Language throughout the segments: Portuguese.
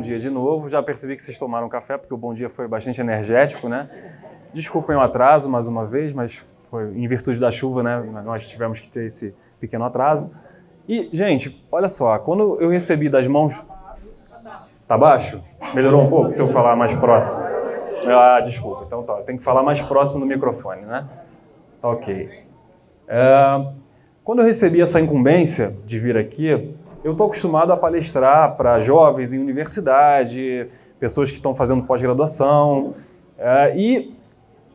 dia de novo. Já percebi que vocês tomaram café, porque o bom dia foi bastante energético, né? Desculpem o atraso mais uma vez, mas foi em virtude da chuva, né? Nós tivemos que ter esse pequeno atraso. E, gente, olha só, quando eu recebi das mãos... Tá baixo? Melhorou um pouco se eu falar mais próximo? Ah, desculpa. Então tá, tem que falar mais próximo do microfone, né? Tá ok. Quando eu recebi essa incumbência de vir aqui, eu estou acostumado a palestrar para jovens em universidade, pessoas que estão fazendo pós-graduação, e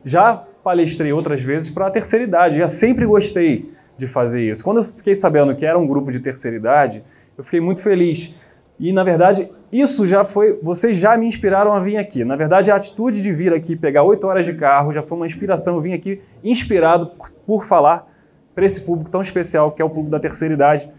já palestrei outras vezes para a terceira idade. Eu sempre gostei de fazer isso. Quando eu fiquei sabendo que era um grupo de terceira idade, eu fiquei muito feliz. E, na verdade, isso já foi... Vocês já me inspiraram a vir aqui. Na verdade, a atitude de vir aqui, pegar 8 horas de carro, já foi uma inspiração. Eu vim aqui inspirado por falar para esse público tão especial, que é o público da terceira idade,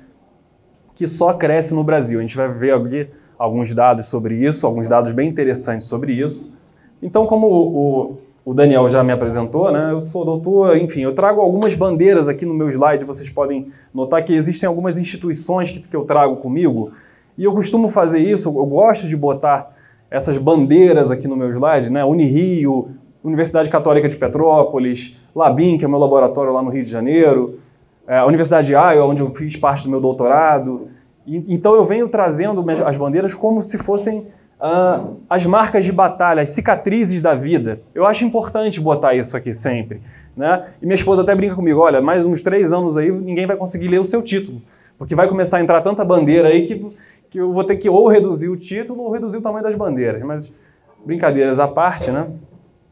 que só cresce no Brasil. A gente vai ver aqui alguns dados sobre isso, alguns dados bem interessantes sobre isso. Então, como o Daniel já me apresentou, né, eu sou doutor, enfim, eu trago algumas bandeiras aqui no meu slide, vocês podem notar que existem algumas instituições que eu trago comigo, e eu costumo fazer isso, eu gosto de botar essas bandeiras aqui no meu slide, né, Unirio, Universidade Católica de Petrópolis, Labim, que é o meu laboratório lá no Rio de Janeiro, a Universidade de Iowa, onde eu fiz parte do meu doutorado. Então eu venho trazendo as bandeiras como se fossem as marcas de batalha, as cicatrizes da vida. Eu acho importante botar isso aqui sempre, né? E minha esposa até brinca comigo, olha, mais uns 3 anos aí ninguém vai conseguir ler o seu título, porque vai começar a entrar tanta bandeira aí que eu vou ter que ou reduzir o título ou reduzir o tamanho das bandeiras. Mas brincadeiras à parte, né?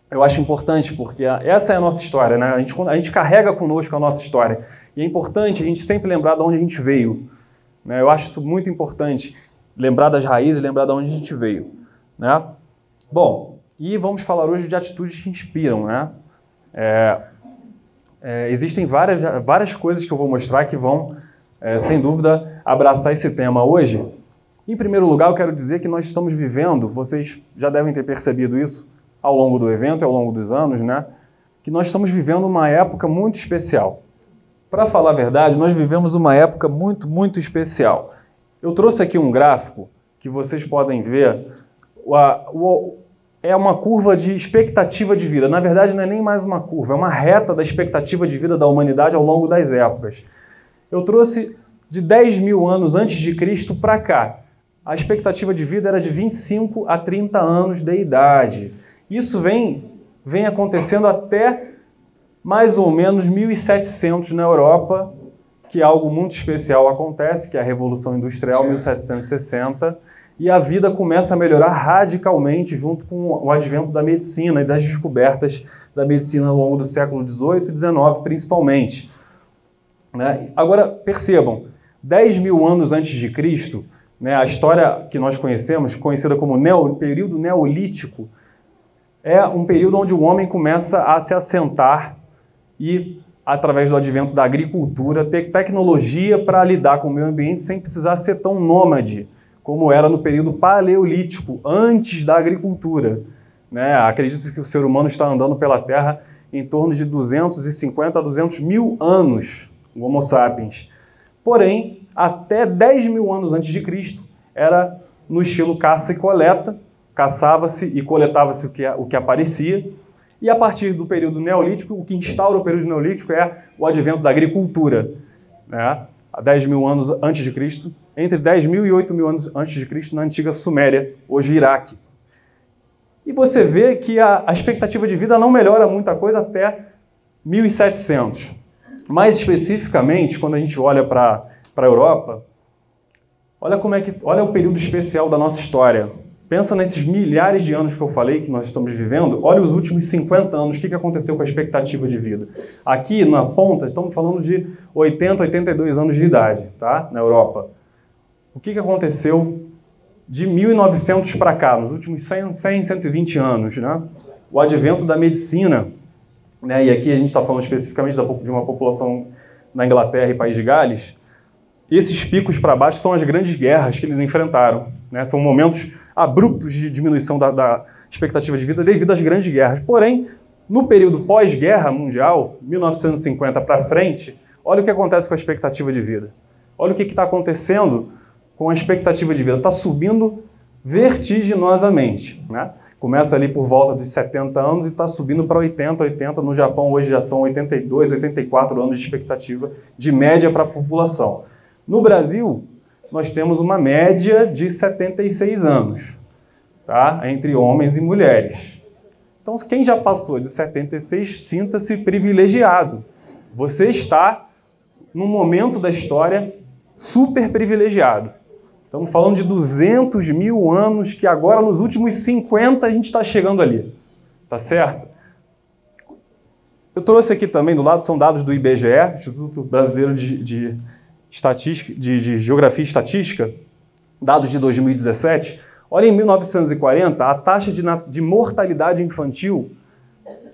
Eu acho importante, porque essa é a nossa história, né? A gente carrega conosco a nossa história. E é importante a gente sempre lembrar de onde a gente veio, né? Eu acho isso muito importante, lembrar das raízes, lembrar de onde a gente veio, né? Bom, e vamos falar hoje de atitudes que inspiram, né? Existem várias coisas que eu vou mostrar que vão, sem dúvida, abraçar esse tema hoje. Em primeiro lugar, eu quero dizer que nós estamos vivendo, vocês já devem ter percebido isso ao longo do evento, ao longo dos anos, né? Que nós estamos vivendo uma época muito especial. Para falar a verdade, nós vivemos uma época muito, muito especial. Eu trouxe aqui um gráfico que vocês podem ver. É uma curva de expectativa de vida. Na verdade, não é nem mais uma curva, é uma reta da expectativa de vida da humanidade ao longo das épocas. Eu trouxe de 10 mil anos antes de Cristo para cá. A expectativa de vida era de 25 a 30 anos de idade. Isso vem acontecendo até mais ou menos 1700 na Europa, que algo muito especial acontece, que é a Revolução Industrial, 1760, e a vida começa a melhorar radicalmente junto com o advento da medicina e das descobertas da medicina ao longo do século XVIII e XIX, principalmente, né? Agora, percebam, 10 mil anos antes de Cristo, né, a história que nós conhecemos, conhecida como período neolítico, é um período onde o homem começa a se assentar e, através do advento da agricultura, ter tecnologia para lidar com o meio ambiente sem precisar ser tão nômade, como era no período paleolítico, antes da agricultura, né? Acredita-se que o ser humano está andando pela Terra em torno de 250 a 200 mil anos, o Homo sapiens. Porém, até 10 mil anos antes de Cristo, era no estilo caça e coleta, caçava-se e coletava-se o que aparecia, e a partir do período neolítico, o que instaura o período neolítico é o advento da agricultura, né? Há 10 mil anos antes de Cristo, entre 10 mil e 8 mil anos antes de Cristo, na antiga Suméria, hoje Iraque. E você vê que a expectativa de vida não melhora muita coisa até 1700. Mais especificamente, quando a gente olha para a Europa, olha o período especial da nossa história. Pensa nesses milhares de anos que eu falei que nós estamos vivendo, olha os últimos 50 anos, o que aconteceu com a expectativa de vida. Aqui na ponta, estamos falando de 80, 82 anos de idade, tá? Na Europa. O que aconteceu de 1900 para cá, nos últimos 100, 120 anos, né? O advento da medicina, né? E aqui a gente está falando especificamente de uma população na Inglaterra e País de Gales. Esses picos para baixo são as grandes guerras que eles enfrentaram, né? São momentos abruptos de diminuição da expectativa de vida devido às grandes guerras. Porém, no período pós-guerra mundial, 1950 para frente, olha o que acontece com a expectativa de vida. Olha o que está acontecendo com a expectativa de vida. Está subindo vertiginosamente, né? Começa ali por volta dos 70 anos e está subindo para 80. No Japão hoje já são 82, 84 anos de expectativa de média para a população. No Brasil, nós temos uma média de 76 anos, tá? Entre homens e mulheres. Então, quem já passou de 76, sinta-se privilegiado. Você está num momento da história super privilegiado. Estamos falando de 200 mil anos, que agora nos últimos 50 a gente está chegando ali. Tá certo? Eu trouxe aqui também do lado, são dados do IBGE, Instituto Brasileiro de Geografia e Estatística, dados de 2017. Olha, em 1940, a taxa de mortalidade infantil,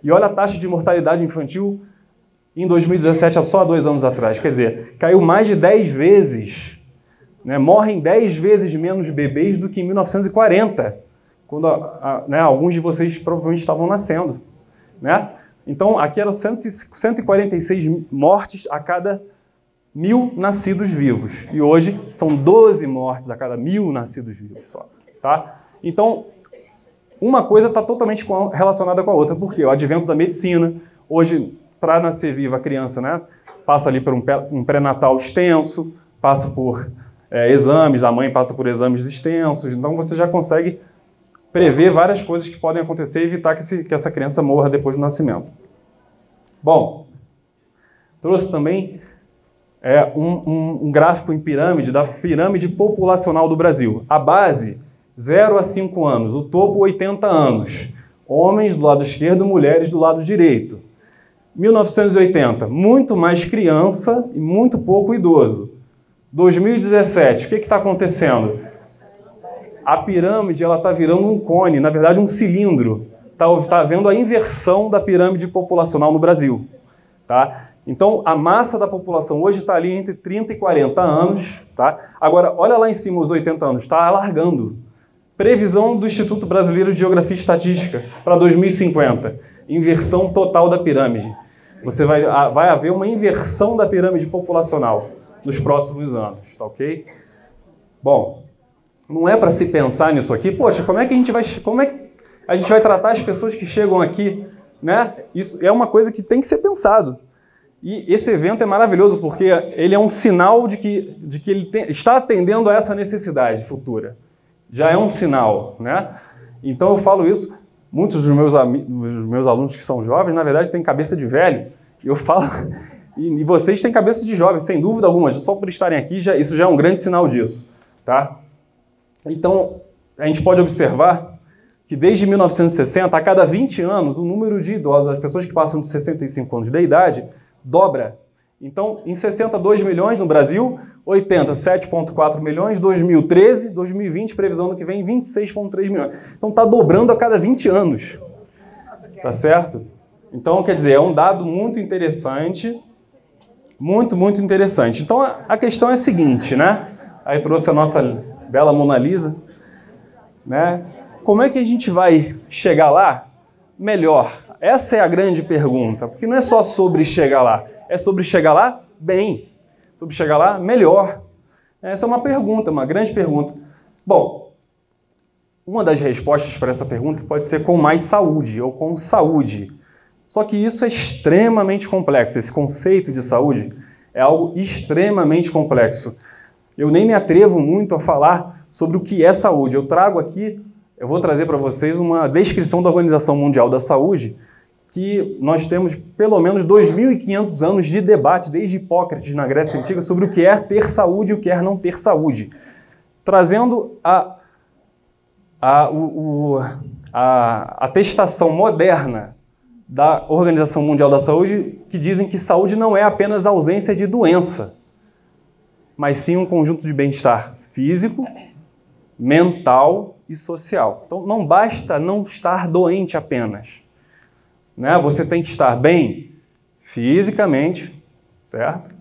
e olha a taxa de mortalidade infantil em 2017, só há 2 anos atrás. Quer dizer, caiu mais de 10 vezes. Né, morrem 10 vezes menos bebês do que em 1940, quando né, alguns de vocês provavelmente estavam nascendo. Né? Então, aqui eram 146 mortes a cada 1.000 nascidos vivos. E hoje são 12 mortes a cada 1.000 nascidos vivos só. Tá? Então, uma coisa está totalmente relacionada com a outra. Por quê? O advento da medicina. Hoje, para nascer viva a criança, né, passa ali por um pré-natal extenso, passa por exames, a mãe passa por exames extensos, então você já consegue prever várias coisas que podem acontecer e evitar que essa criança morra depois do nascimento. Bom, trouxe também um gráfico em pirâmide, da pirâmide populacional do Brasil. A base, 0 a 5 anos, o topo, 80 anos. Homens do lado esquerdo, mulheres do lado direito. 1980, muito mais criança e muito pouco idoso. 2017, o que está acontecendo? A pirâmide está virando um cone, na verdade um cilindro. Está havendo a inversão da pirâmide populacional no Brasil. Tá? Então, a massa da população hoje está ali entre 30 e 40 anos. Tá? Agora, olha lá em cima os 80 anos, está alargando. Previsão do Instituto Brasileiro de Geografia e Estatística para 2050. Inversão total da pirâmide. Vai haver uma inversão da pirâmide populacional nos próximos anos, tá ok? Bom, não é para se pensar nisso aqui, poxa, como é que a gente vai tratar as pessoas que chegam aqui, né? Isso é uma coisa que tem que ser pensado. E esse evento é maravilhoso porque ele é um sinal de que ele está atendendo a essa necessidade futura. Já é um sinal, né? Então eu falo isso, muitos dos meus alunos que são jovens, na verdade, têm cabeça de velho. E eu falo... E vocês têm cabeça de jovens, sem dúvida alguma, só por estarem aqui, isso já é um grande sinal disso. Tá? Então, a gente pode observar que desde 1960, a cada 20 anos, o número de idosos, as pessoas que passam de 65 anos de idade, dobra. Então, em 60, 2 milhões no Brasil, 80, 7,4 milhões, 2013, 2020, previsão do que vem, 26,3 milhões. Então, está dobrando a cada 20 anos. Tá certo? Então, quer dizer, é um dado muito interessante. Muito, muito interessante. Então, a questão é a seguinte, né? Aí trouxe a nossa bela Mona Lisa, né? Como é que a gente vai chegar lá melhor? Essa é a grande pergunta, porque não é só sobre chegar lá, é sobre chegar lá bem, sobre chegar lá melhor. Essa é uma pergunta, uma grande pergunta. Bom, uma das respostas para essa pergunta pode ser com mais saúde ou com saúde. Só que isso é extremamente complexo. Esse conceito de saúde é algo extremamente complexo. Eu nem me atrevo muito a falar sobre o que é saúde. Eu vou trazer para vocês uma descrição da Organização Mundial da Saúde, que nós temos pelo menos 2.500 anos de debate, desde Hipócrates na Grécia Antiga, sobre o que é ter saúde e o que é não ter saúde. Trazendo a atestação moderna da Organização Mundial da Saúde, que dizem que saúde não é apenas a ausência de doença, mas sim um conjunto de bem-estar físico, mental e social. Então, não basta não estar doente apenas. Né? Você tem que estar bem fisicamente, certo?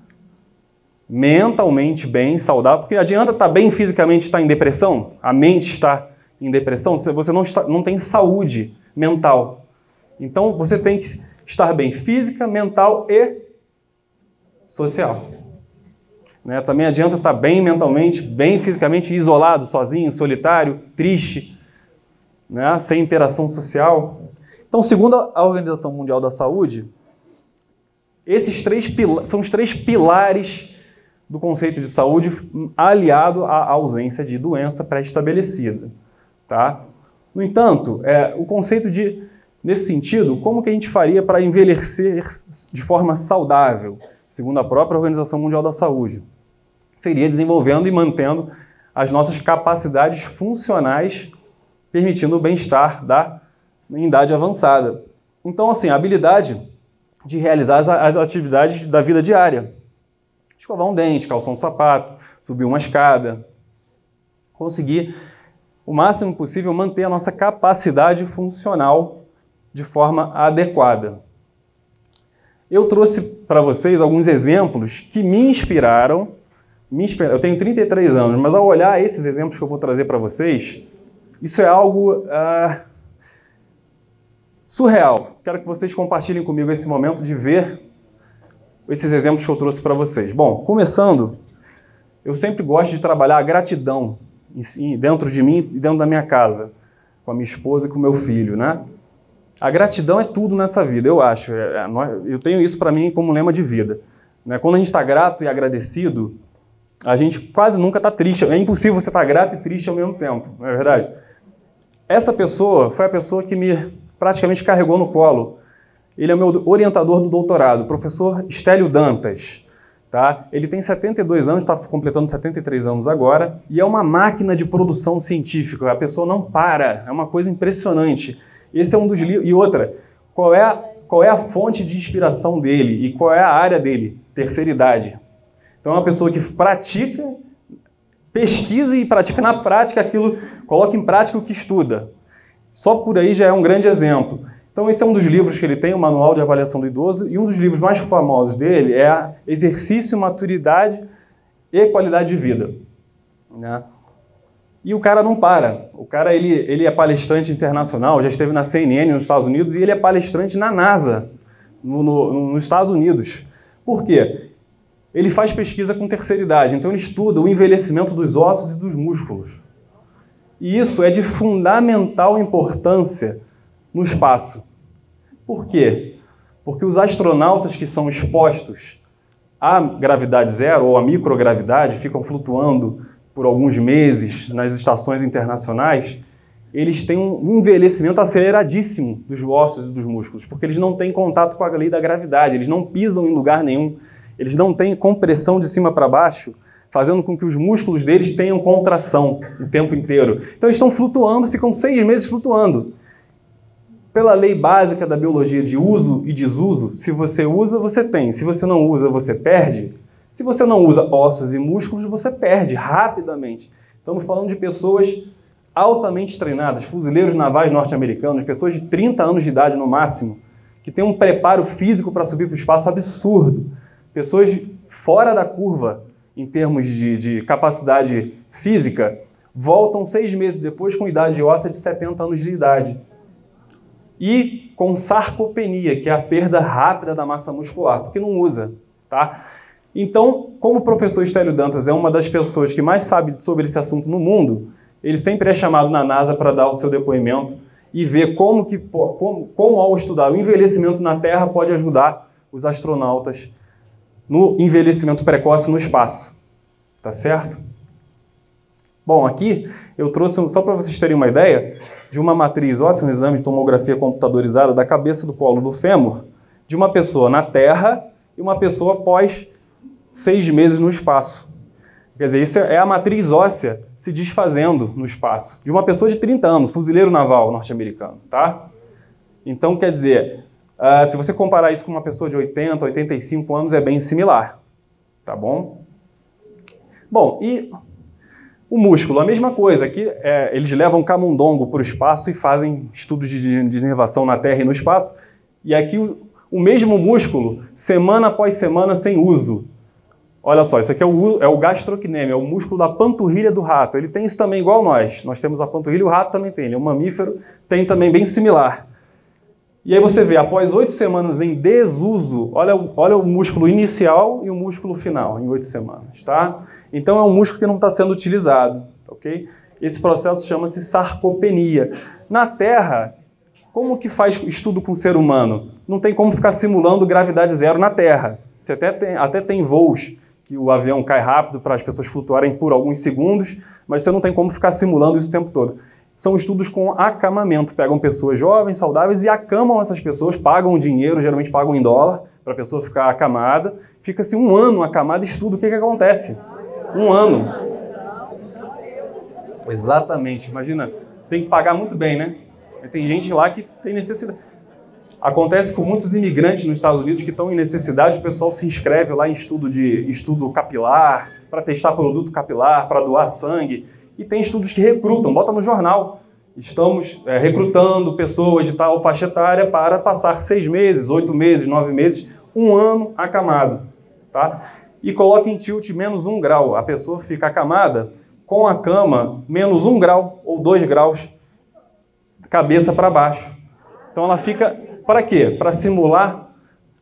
Mentalmente bem, saudável, porque adianta estar bem fisicamente e estar em depressão? A mente está em depressão? Você não tem saúde mental. Então, você tem que estar bem física, mental e social. né? Também adianta estar bem mentalmente, bem fisicamente, isolado, sozinho, solitário, triste, né? Sem interação social. Então, segundo a Organização Mundial da Saúde, esses são os 3 pilares do conceito de saúde aliado à ausência de doença pré-estabelecida, tá? No entanto, o conceito nesse sentido, como que a gente faria para envelhecer de forma saudável, segundo a própria Organização Mundial da Saúde? Seria desenvolvendo e mantendo as nossas capacidades funcionais, permitindo o bem-estar em idade avançada. Então, assim, a habilidade de realizar as atividades da vida diária. Escovar um dente, calçar um sapato, subir uma escada. Conseguir, o máximo possível, manter a nossa capacidade funcional de forma adequada. Eu trouxe para vocês alguns exemplos que me inspiraram. Eu tenho 33 anos, mas ao olhar esses exemplos que eu vou trazer para vocês, isso é algo surreal. Quero que vocês compartilhem comigo esse momento de ver esses exemplos que eu trouxe para vocês. Bom, começando, eu sempre gosto de trabalhar a gratidão dentro de mim e dentro da minha casa, com a minha esposa e com o meu filho, né? A gratidão é tudo nessa vida, eu acho. Eu tenho isso para mim como lema de vida, né? Quando a gente está grato e agradecido, a gente quase nunca está triste. É impossível você estar grato e triste ao mesmo tempo, não é verdade? Essa pessoa foi a pessoa que me praticamente carregou no colo. Ele é o meu orientador do doutorado, o professor Stélio Dantas. Tá? Ele tem 72 anos, está completando 73 anos agora, e é uma máquina de produção científica. A pessoa não para, é uma coisa impressionante. Esse é um dos livros. E outra, qual é a fonte de inspiração dele e qual é a área dele? Terceira idade. Então é uma pessoa que pratica, pesquisa e pratica na prática aquilo, coloca em prática o que estuda. Só por aí já é um grande exemplo. Então esse é um dos livros que ele tem, o Manual de Avaliação do Idoso, e um dos livros mais famosos dele é Exercício, Maturidade e Qualidade de Vida. Né? E o cara não para. O cara ele é palestrante internacional, já esteve na CNN nos Estados Unidos e ele é palestrante na NASA, nos Estados Unidos. Por quê? Ele faz pesquisa com terceira idade, então ele estuda o envelhecimento dos ossos e dos músculos. E isso é de fundamental importância no espaço. Por quê? Porque os astronautas que são expostos à gravidade zero ou à microgravidade, ficam flutuando por alguns meses nas estações internacionais, eles têm um envelhecimento aceleradíssimo dos ossos e dos músculos, porque eles não têm contato com a lei da gravidade, eles não pisam em lugar nenhum, eles não têm compressão de cima para baixo, fazendo com que os músculos deles tenham contração o tempo inteiro. Então eles estão flutuando, ficam 6 meses flutuando. Pela lei básica da biologia de uso e desuso, se você usa, você tem. Se você não usa, você perde. Se você não usa ossos e músculos, você perde rapidamente. Estamos falando de pessoas altamente treinadas, fuzileiros navais norte-americanos, pessoas de 30 anos de idade no máximo, que têm um preparo físico para subir para o espaço absurdo. Pessoas fora da curva em termos de capacidade física, voltam 6 meses depois com idade óssea de 70 anos de idade. E com sarcopenia, que é a perda rápida da massa muscular, porque não usa, tá? Então, como o professor Stélio Dantas é uma das pessoas que mais sabe sobre esse assunto no mundo, ele sempre é chamado na NASA para dar o seu depoimento e ver como ao estudar o envelhecimento na Terra pode ajudar os astronautas no envelhecimento precoce no espaço, tá certo? Bom, aqui eu trouxe, só para vocês terem uma ideia, de uma matriz óssea, um exame de tomografia computadorizada da cabeça do colo do fêmur, de uma pessoa na Terra e uma pessoa após 6 meses no espaço. Quer dizer, isso é a matriz óssea se desfazendo no espaço, de uma pessoa de 30 anos, fuzileiro naval norte-americano, tá? Então, quer dizer, se você comparar isso com uma pessoa de 80, 85 anos, é bem similar, tá bom? Bom, e o músculo, a mesma coisa. Aqui eles levam camundongo para o espaço e fazem estudos de inervação na Terra e no espaço. E aqui o mesmo músculo, semana após semana, sem uso. Olha só, isso aqui é o gastrocnêmio, é o músculo da panturrilha do rato. Ele tem isso também igual nós. Nós temos a panturrilha, o rato também tem. Ele é um mamífero, tem também bem similar. E aí você vê, após 8 semanas em desuso, olha o músculo inicial e o músculo final em 8 semanas, tá? Então é um músculo que não está sendo utilizado, ok? Esse processo chama-se sarcopenia. Na Terra, como que faz estudo com o ser humano? Não tem como ficar simulando gravidade zero na Terra. Você até tem voos que o avião cai rápido para as pessoas flutuarem por alguns segundos, mas você não tem como ficar simulando isso o tempo todo. São estudos com acamamento. Pegam pessoas jovens, saudáveis e acamam essas pessoas, pagam dinheiro, geralmente pagam em dólar, para a pessoa ficar acamada. Fica-se um ano acamada e estuda o que acontece. Um ano. Exatamente. Imagina, tem que pagar muito bem, né? Tem gente lá que tem necessidade. Acontece com muitos imigrantes nos Estados Unidos que estão em necessidade, o pessoal se inscreve lá em estudo capilar, para testar produto capilar, para doar sangue. E tem estudos que recrutam, bota no jornal. Estamos recrutando pessoas de tal faixa etária para passar 6 meses, 8 meses, 9 meses, um ano acamado. Tá? E coloca em tilt menos 1 grau. A pessoa fica acamada com a cama menos 1 grau ou 2 graus, cabeça para baixo. Então ela fica, para quê? Para simular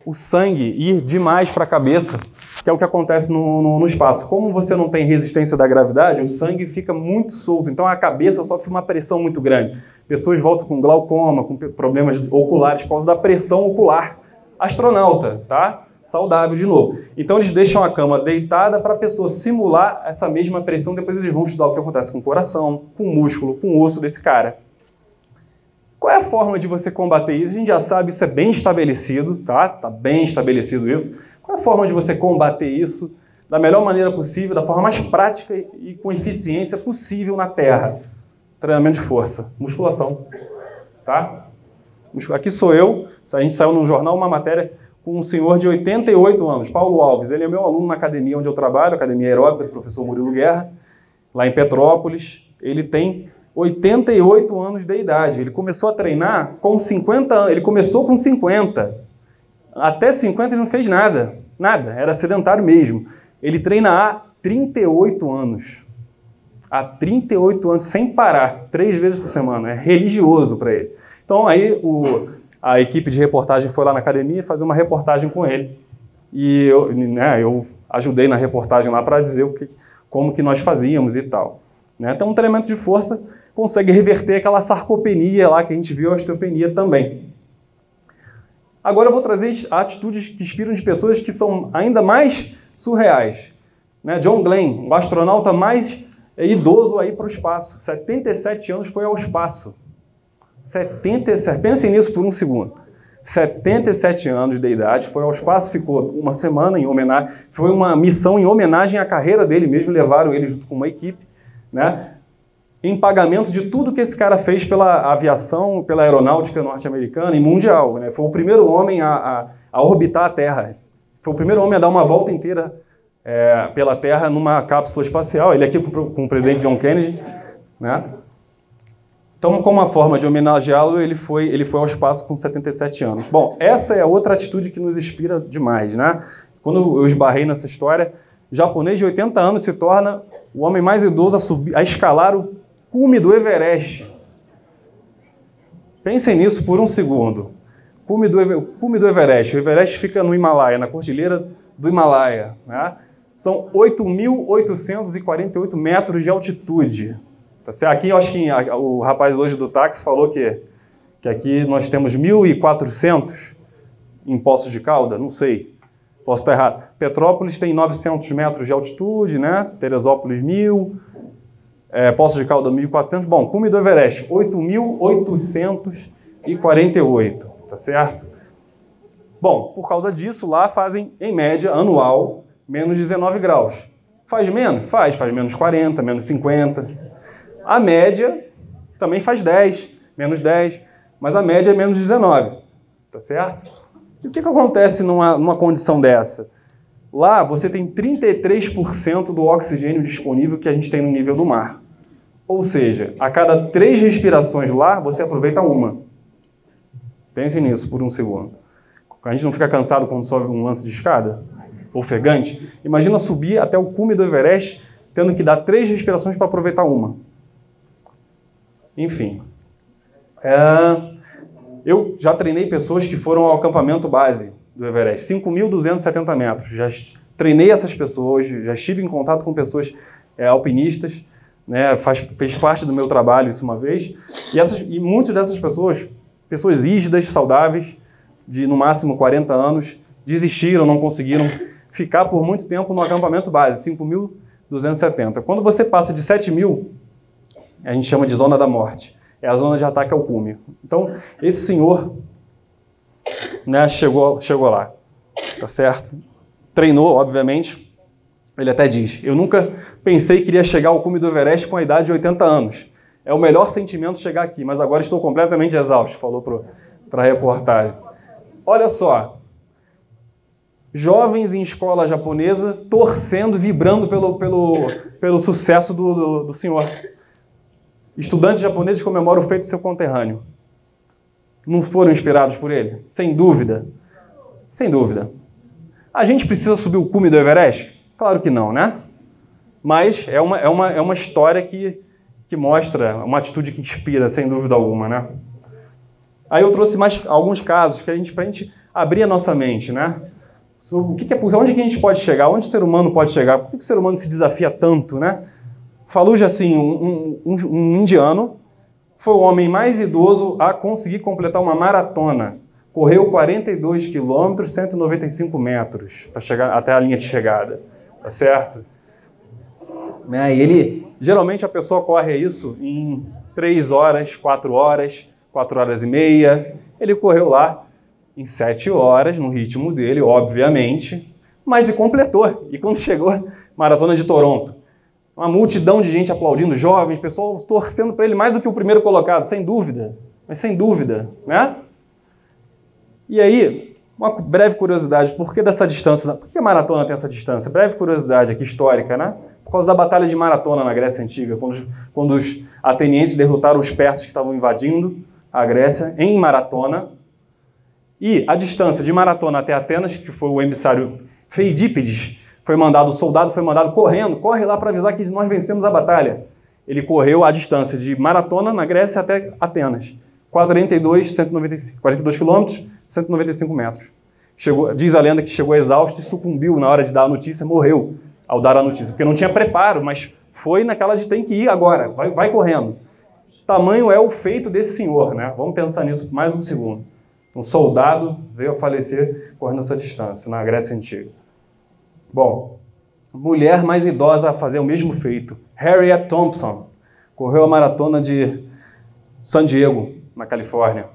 o sangue ir demais para a cabeça, que é o que acontece no espaço. Como você não tem resistência da gravidade, o sangue fica muito solto, então a cabeça sofre uma pressão muito grande. Pessoas voltam com glaucoma, com problemas oculares por causa da pressão ocular. Astronauta, tá? Saudável de novo. Então eles deixam a cama deitada para a pessoa simular essa mesma pressão, depois eles vão estudar o que acontece com o coração, com o músculo, com o osso desse cara. Qual é a forma de você combater isso? A gente já sabe, isso é bem estabelecido, tá? Tá bem estabelecido isso. Qual é a forma de você combater isso da melhor maneira possível, da forma mais prática e com eficiência possível na Terra? Treinamento de força, musculação, tá? Aqui sou eu, a gente saiu num jornal uma matéria com um senhor de 88 anos, Paulo Alves. Ele é meu aluno na academia onde eu trabalho, Academia Aeróbica do professor Murilo Guerra, lá em Petrópolis. Ele tem 88 anos de idade. Ele começou a treinar com 50 anos. Ele começou com 50. Até 50 ele não fez nada. Nada. Era sedentário mesmo. Ele treina há 38 anos. Há 38 anos, sem parar, 3 vezes por semana. É religioso para ele. Então aí a equipe de reportagem foi lá na academia fazer uma reportagem com ele. E eu ajudei na reportagem lá para dizer como que nós fazíamos e tal. Então um treinamento de força consegue reverter aquela sarcopenia lá que a gente viu, a osteopenia também. Agora eu vou trazer atitudes que inspiram de pessoas que são ainda mais surreais. John Glenn, o astronauta mais idoso aí para o espaço. 77 anos foi ao espaço. 77, pensem nisso por um segundo. 77 anos de idade, foi ao espaço, ficou uma semana em homenagem, foi uma missão em homenagem à carreira dele mesmo, levaram ele junto com uma equipe, em pagamento de tudo que esse cara fez pela aviação, pela aeronáutica norte-americana e mundial. Foi o primeiro homem a orbitar a Terra. Foi o primeiro homem a dar uma volta inteira pela Terra numa cápsula espacial. Ele aqui com o presidente John Kennedy. Então, como uma forma de homenageá-lo, ele foi ao espaço com 77 anos. Bom, essa é outra atitude que nos inspira demais. Quando eu esbarrei nessa história, o japonês de 80 anos se torna o homem mais idoso a escalar o cume do Everest. Pensem nisso por um segundo. Cume do Everest. O Everest fica no Himalaia, na cordilheira do Himalaia. São 8.848 metros de altitude. Aqui, eu acho que o rapaz hoje do táxi falou que aqui nós temos 1.400 em Poços de Caldas, não sei, posso estar errado. Petrópolis tem 900 metros de altitude, Teresópolis 1.000, Poços de Caldas 1.400. Bom, cume do Everest, 8.848, tá certo? Bom, por causa disso, lá fazem, em média, anual, menos 19 graus. Faz menos? Faz menos 40, menos 50. A média também faz 10, menos 10, mas a média é menos 19, tá certo? E o que acontece numa condição dessa? Lá você tem 33% do oxigênio disponível que a gente tem no nível do mar. Ou seja, a cada 3 respirações lá, você aproveita uma. Pensem nisso por um segundo. A gente não fica cansado quando sobe um lance de escada? Ofegante? Imagina subir até o cume do Everest, tendo que dar 3 respirações para aproveitar uma. Enfim. Eu já treinei pessoas que foram ao acampamento base do Everest, 5.270 metros. Já treinei essas pessoas, já estive em contato com pessoas alpinistas, né, fez parte do meu trabalho isso uma vez. E muitas dessas pessoas rígidas, saudáveis, de no máximo 40 anos, desistiram, não conseguiram ficar por muito tempo no acampamento base, 5.270. Quando você passa de 7.000, a gente chama de zona da morte. É a zona de ataque ao cume. Então, esse senhor, né, chegou lá, tá certo? Treinou, obviamente. Ele até diz, eu nunca pensei que iria chegar ao cume do Everest com a idade de 80 anos. É o melhor sentimento chegar aqui, mas agora estou completamente exausto, falou para a reportagem. Olha só, jovens em escola japonesa torcendo, vibrando pelo sucesso do senhor. Estudantes japoneses comemoram o feito do seu conterrâneo. Não foram inspirados por ele? Sem dúvida. Sem dúvida. A gente precisa subir o cume do Everest? Claro que não, né? Mas é uma história que mostra, uma atitude que inspira, sem dúvida alguma, né? Aí eu trouxe mais alguns casos pra gente abrir a nossa mente, né? O que é possível? Onde que a gente pode chegar? Onde o ser humano pode chegar? Por que o ser humano se desafia tanto, né? Fallujah, assim, um indiano, foi o homem mais idoso a conseguir completar uma maratona. Correu 42 quilômetros, 195 metros, para chegar até a linha de chegada, tá certo? Né? E geralmente a pessoa corre isso em 3 horas, 4 horas, 4 horas e meia. Ele correu lá em 7 horas, no ritmo dele, obviamente, mas completou. E quando chegou, Maratona de Toronto, uma multidão de gente aplaudindo, jovens, pessoal torcendo para ele mais do que o primeiro colocado, sem dúvida, mas sem dúvida, né? E aí, uma breve curiosidade, por que dessa distância? Por que a maratona tem essa distância? Breve curiosidade aqui, histórica, né? Por causa da Batalha de Maratona na Grécia Antiga, quando os atenienses derrotaram os persas que estavam invadindo a Grécia em Maratona. E a distância de Maratona até Atenas, que foi o emissário Feidípides, o soldado foi mandado correndo, corre lá para avisar que nós vencemos a batalha. Ele correu a distância de Maratona, na Grécia, até Atenas. 42 quilômetros, 195 metros. Diz a lenda que chegou exausto e sucumbiu na hora de dar a notícia, morreu ao dar a notícia, porque não tinha preparo, mas foi naquela de tem que ir agora, vai correndo. Tamanho é o feito desse senhor, né? Vamos pensar nisso mais um segundo. Um soldado veio a falecer correndo essa distância, na Grécia Antiga. Bom, mulher mais idosa a fazer o mesmo feito. Harriet Thompson correu a maratona de San Diego, na Califórnia,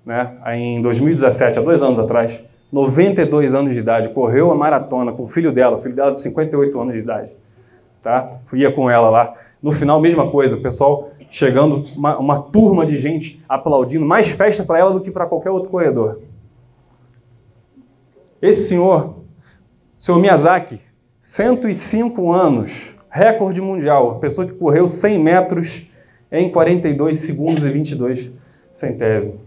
né? Em 2017, há 2 anos atrás, 92 anos de idade, correu a maratona com o filho dela de 58 anos de idade. Tá? Ia com ela lá. No final, mesma coisa, o pessoal chegando, uma turma de gente aplaudindo, mais festa para ela do que para qualquer outro corredor. Esse senhor Miyazaki, 105 anos, recorde mundial, pessoa que correu 100 metros em 42 segundos e 22 centésimos.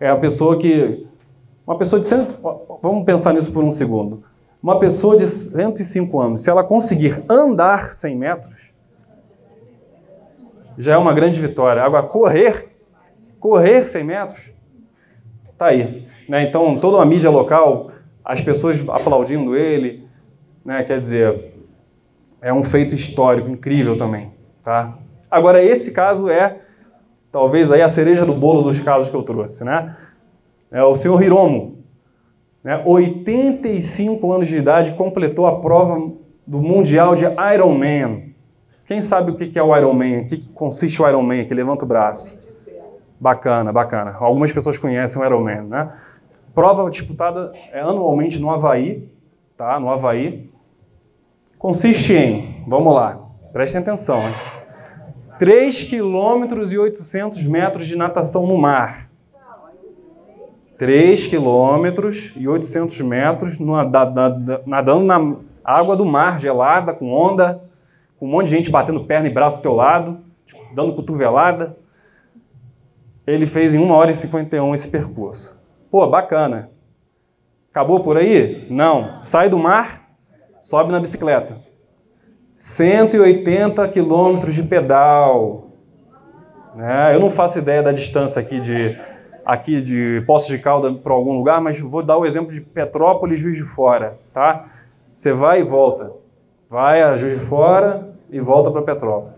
É a pessoa que... Vamos pensar nisso por um segundo. Uma pessoa de 105 anos, se ela conseguir andar 100 metros, já é uma grande vitória. Agora, correr 100 metros, tá aí. Né? Então, toda uma mídia local, as pessoas aplaudindo ele, né? Quer dizer, é um feito histórico incrível também. Tá? Agora, esse caso é, talvez, aí a cereja do bolo dos casos que eu trouxe. Né? É o senhor Hiromu, né? 85 anos de idade, completou a prova do Mundial de Ironman. Quem sabe o que é o Ironman? O que consiste o Ironman? Que levanta o braço. Bacana, bacana. Algumas pessoas conhecem o Ironman, né? Prova disputada anualmente no Havaí, tá? No Havaí. Consiste em, vamos lá, prestem atenção, hein? 3 km e 800 metros de natação no mar. 3 km e 800 metros nadando na água do mar, gelada, com onda, com um monte de gente batendo perna e braço do teu lado, dando cotovelada. Ele fez em 1 hora e 51 esse percurso. Pô, bacana. Acabou por aí? Não. Sai do mar, sobe na bicicleta. 180 quilômetros de pedal. Eu não faço ideia da distância aqui aqui de Poços de Caldas para algum lugar, mas vou dar o exemplo de Petrópolis, Juiz de Fora, tá? Você vai e volta. Vai a Juiz de Fora e volta para Petrópolis.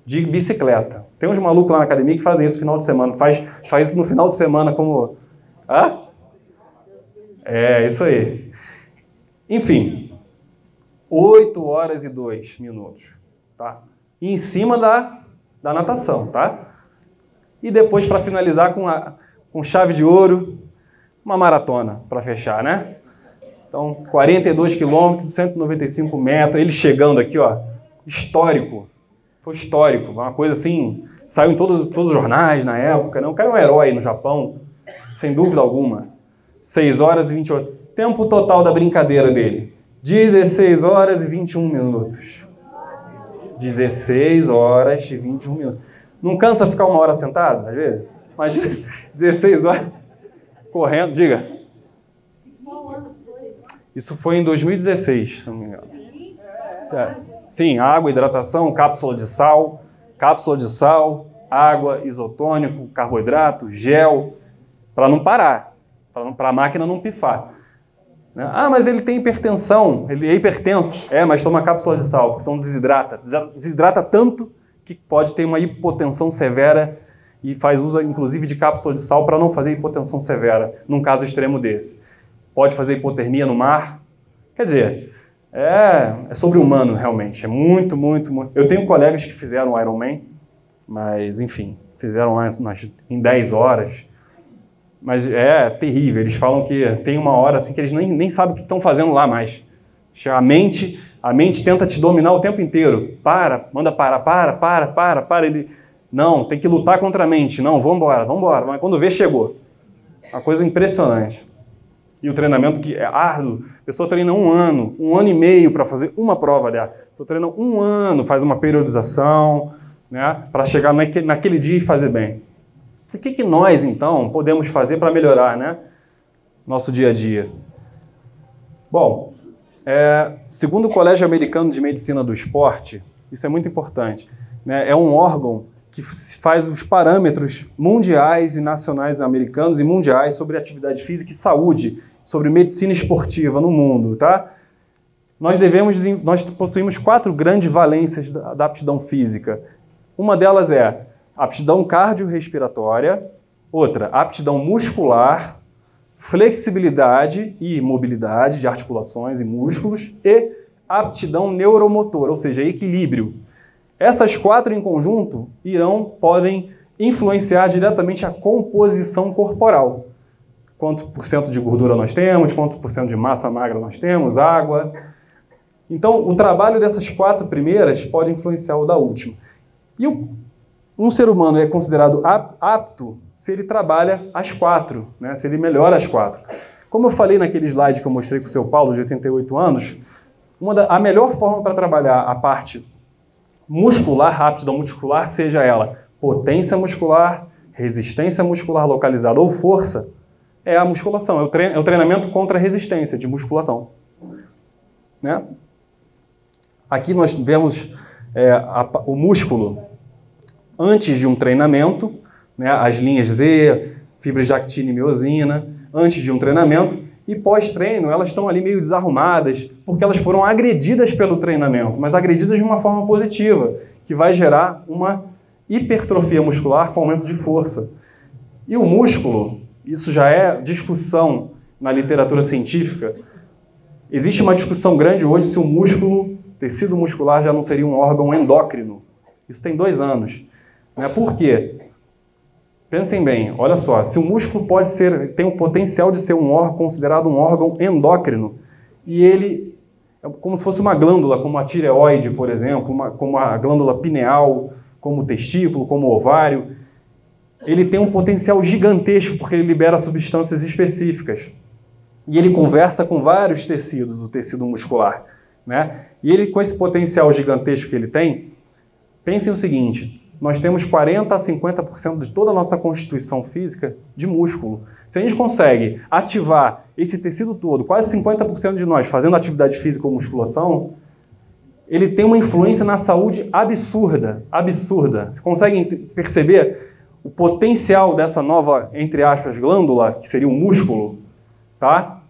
De bicicleta. Tem uns malucos lá na academia que fazem isso no final de semana. Faz isso no final de semana como... Hã? É, isso aí. Enfim, 8 horas e 2 minutos. Tá? E em cima da natação, tá? E depois, para finalizar, com chave de ouro, uma maratona para fechar, né? Então, 42 quilômetros, 195 metros, ele chegando aqui, ó, histórico. Foi histórico, uma coisa assim, saiu em todos os jornais na época, né? O cara é um herói no Japão, sem dúvida alguma. 6 horas e 28. Tempo total da brincadeira dele, 16 horas e 21 minutos. 16 horas e 21 minutos. Não cansa ficar 1 hora sentado, às vezes? Mas 16 horas correndo, diga. Isso foi em 2016, se não me engano. Sim, água, hidratação, cápsula de sal, água, isotônico, carboidrato, gel, para não parar, para a máquina não pifar. Ah, mas ele tem hipertensão, ele é hipertenso. É, mas toma cápsula de sal, porque senão desidrata. Desidrata tanto que pode ter uma hipotensão severa e faz uso, inclusive, de cápsula de sal para não fazer hipotensão severa, num caso extremo desse. Pode fazer hipotermia no mar. Quer dizer, é sobre-humano, realmente. É muito, muito, muito... Eu tenho colegas que fizeram Ironman, mas, enfim, fizeram em 10 horas. Mas é terrível. Eles falam que tem uma hora assim que eles nem sabem o que estão fazendo lá mais. A mente tenta te dominar o tempo inteiro. Manda para. Ele, não, tem que lutar contra a mente. Não, vambora. Mas quando vê, chegou. Uma coisa impressionante. E o treinamento que é árduo. A pessoa treina 1 ano, 1 ano e meio para fazer uma prova dela. A pessoa treina 1 ano, faz uma periodização, né, para chegar naquele dia e fazer bem. O que nós, então, podemos fazer para melhorar, né, nosso dia a dia? Bom, segundo o Colégio Americano de Medicina do Esporte, isso é muito importante, né, é um órgão que faz os parâmetros mundiais e nacionais americanos e mundiais sobre atividade física e saúde, sobre medicina esportiva no mundo, tá? Nós possuímos 4 grandes valências da aptidão física. Uma delas é aptidão cardiorrespiratória, outra, aptidão muscular, flexibilidade e mobilidade de articulações e músculos e aptidão neuromotora, ou seja, equilíbrio. Essas 4 em conjunto podem influenciar diretamente a composição corporal. Quanto por cento de gordura nós temos, quanto por cento de massa magra nós temos, água. Então, o trabalho dessas 4 primeiras pode influenciar o da última. E um ser humano é considerado apto se ele trabalha as 4, né? Se ele melhora as 4. Como eu falei naquele slide que eu mostrei com o seu Paulo, de 88 anos, a melhor forma para trabalhar a parte muscular, aptidão muscular, seja ela potência muscular, resistência muscular localizada ou força, é a musculação, é o treinamento contra a resistência de musculação. Né? Aqui nós vemos o músculo antes de um treinamento, né, as linhas Z, fibras de actina e miosina, antes de um treinamento, e pós-treino elas estão ali meio desarrumadas, porque elas foram agredidas pelo treinamento, mas agredidas de uma forma positiva, que vai gerar uma hipertrofia muscular com aumento de força. E o músculo, isso já é discussão na literatura científica. Existe uma discussão grande hoje se o músculo, tecido muscular, já não seria um órgão endócrino. Isso tem 2 anos. Né? Por quê? Pensem bem, olha só, se o músculo tem o potencial de ser considerado um órgão endócrino, e ele é como se fosse uma glândula, como a tireoide, por exemplo, como a glândula pineal, como o testículo, como o ovário, ele tem um potencial gigantesco porque ele libera substâncias específicas. E ele conversa com vários tecidos, o tecido muscular. Né? E ele, com esse potencial gigantesco que ele tem, pensem o seguinte, nós temos 40% a 50% de toda a nossa constituição física de músculo. Se a gente consegue ativar esse tecido todo, quase 50% de nós fazendo atividade física ou musculação, ele tem uma influência na saúde absurda, absurda. Você consegue perceber o potencial dessa nova, entre aspas, glândula, que seria o músculo, tá?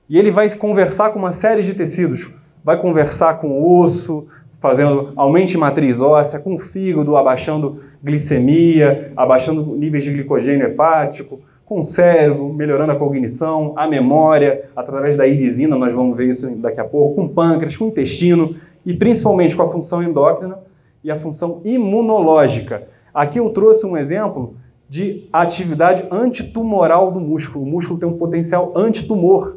E ele vai conversar com uma série de tecidos. Vai conversar com o osso, fazendo aumente matriz óssea, com o fígado, abaixando glicemia, abaixando níveis de glicogênio hepático, com o cérebro, melhorando a cognição, a memória, através da irisina, nós vamos ver isso daqui a pouco, com o pâncreas, com o intestino, e principalmente com a função endócrina e a função imunológica. Aqui eu trouxe um exemplo de atividade antitumoral do músculo. O músculo tem um potencial antitumor.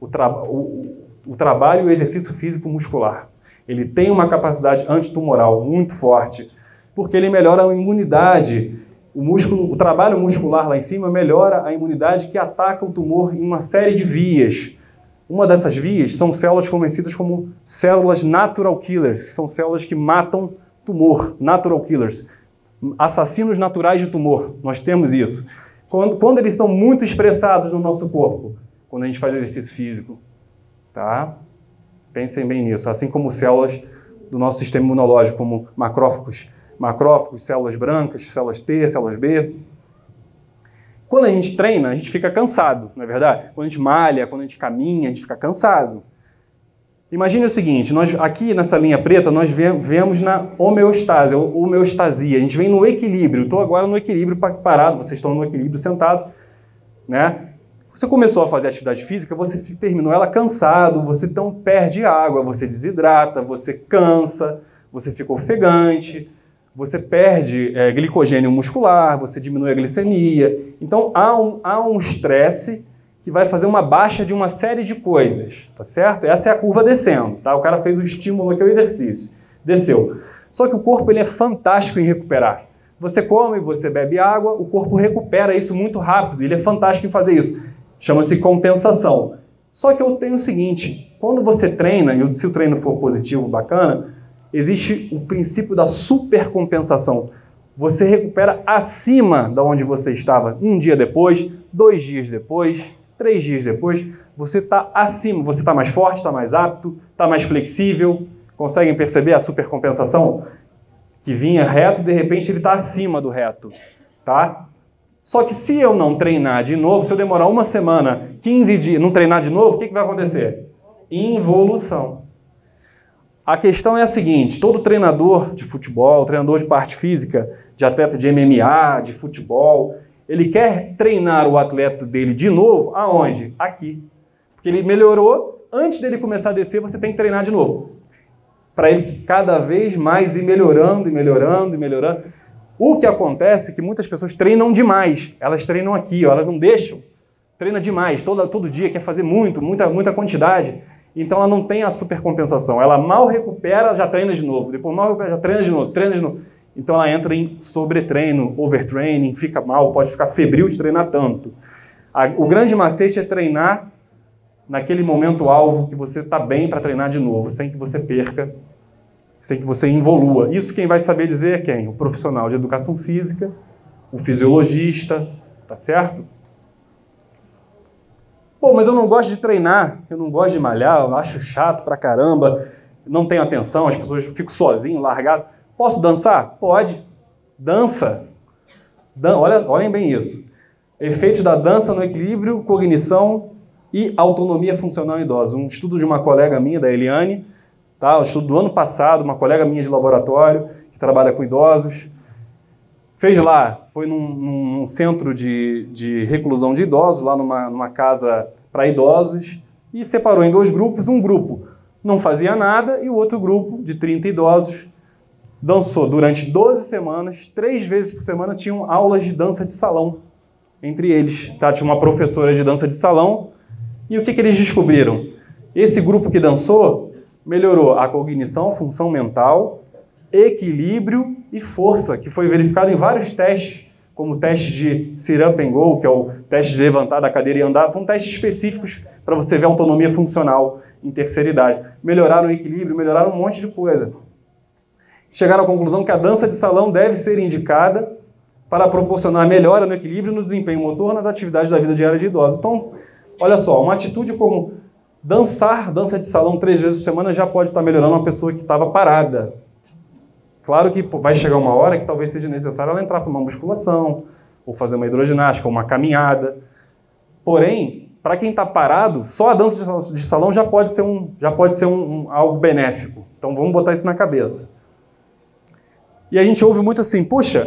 O trabalho e o exercício físico muscular. Ele tem uma capacidade antitumoral muito forte, porque ele melhora a imunidade. O trabalho muscular lá em cima melhora a imunidade que ataca o tumor em uma série de vias. Uma dessas vias são células conhecidas como células natural killers, que são células que matam tumor, natural killers, assassinos naturais de tumor. Nós temos isso. Quando eles são muito expressados no nosso corpo, quando a gente faz exercício físico, tá? Pensem bem nisso, assim como células do nosso sistema imunológico, como macrófagos, células brancas, células T, células B. Quando a gente treina, a gente fica cansado, não é verdade? Quando a gente malha, quando a gente caminha, a gente fica cansado. Imagine o seguinte, nós aqui nessa linha preta, nós vemos na homeostase, ou homeostasia. A gente vem no equilíbrio. Estou agora no equilíbrio parado, vocês estão no equilíbrio sentado, né? Você começou a fazer atividade física, você terminou ela cansado, você então perde água, você desidrata, você cansa, você fica ofegante, você perde glicogênio muscular, você diminui a glicemia. Então há um estresse que vai fazer uma baixa de uma série de coisas, tá certo? Essa é a curva descendo, tá? O cara fez o estímulo aqui, o exercício, desceu. Só que o corpo ele é fantástico em recuperar. Você come, você bebe água, o corpo recupera isso muito rápido, ele é fantástico em fazer isso. Chama-se compensação. Só que eu tenho o seguinte, quando você treina, e se o treino for positivo, bacana, existe o princípio da supercompensação. Você recupera acima de onde você estava um dia depois, 2 dias depois, 3 dias depois, você está acima, você está mais forte, está mais apto, está mais flexível. Conseguem perceber a supercompensação? Que vinha reto, de repente ele está acima do reto, tá? Só que se eu não treinar de novo, se eu demorar uma semana, 15 dias, não treinar de novo, o que vai acontecer? Involução. A questão é a seguinte, todo treinador de futebol, treinador de parte física, de atleta de MMA, de futebol, ele quer treinar o atleta dele de novo, aonde? Aqui. Porque ele melhorou, antes dele começar a descer, você tem que treinar de novo. Para ele cada vez mais ir melhorando, e melhorando, e melhorando. O que acontece é que muitas pessoas treinam demais. Elas treinam aqui, ó, elas não deixam. Treina demais, todo dia quer fazer muita quantidade. Então ela não tem a supercompensação. Ela mal recupera, já treina de novo. Depois mal recupera, já treina de novo, treina de novo. Então ela entra em sobretreino, overtraining, fica mal, pode ficar febril de treinar tanto. O grande macete é treinar naquele momento alvo que você está bem para treinar de novo, sem que você perca, sem que você involua. Isso quem vai saber dizer é quem? O profissional de educação física, o fisiologista, tá certo? Pô, mas eu não gosto de treinar, eu não gosto de malhar, eu acho chato pra caramba, não tenho atenção, as pessoas ficam sozinho, largado. Posso dançar? Pode. Dança. Olhem bem isso. Efeitos da dança no equilíbrio, cognição e autonomia funcional em idosos. Um estudo de uma colega minha, da Eliane, tá? Um estudo do ano passado, uma colega minha de laboratório, que trabalha com idosos. Fez lá, foi num centro de reclusão de idosos, lá numa casa para idosos, e separou em 2 grupos. Um grupo não fazia nada e o outro grupo, de 30 idosos, dançou durante 12 semanas, 3 vezes por semana tinham aulas de dança de salão entre eles. Tá? Tinha uma professora de dança de salão, e o que eles descobriram? Esse grupo que dançou melhorou a cognição, função mental, equilíbrio e força, que foi verificado em vários testes, como o teste de sit up and go, que é o teste de levantar da cadeira e andar, são testes específicos para você ver a autonomia funcional em terceira idade. Melhoraram o equilíbrio, melhoraram um monte de coisa. Chegaram à conclusão que a dança de salão deve ser indicada para proporcionar melhora no equilíbrio e no desempenho motor nas atividades da vida diária de idosos. Então, olha só, uma atitude como dança de salão 3 vezes por semana já pode estar melhorando uma pessoa que estava parada. Claro que vai chegar uma hora que talvez seja necessário ela entrar para uma musculação, ou fazer uma hidroginástica, ou uma caminhada. Porém, para quem está parado, só a dança de salão já pode ser algo benéfico. Então vamos botar isso na cabeça. E a gente ouve muito assim, poxa,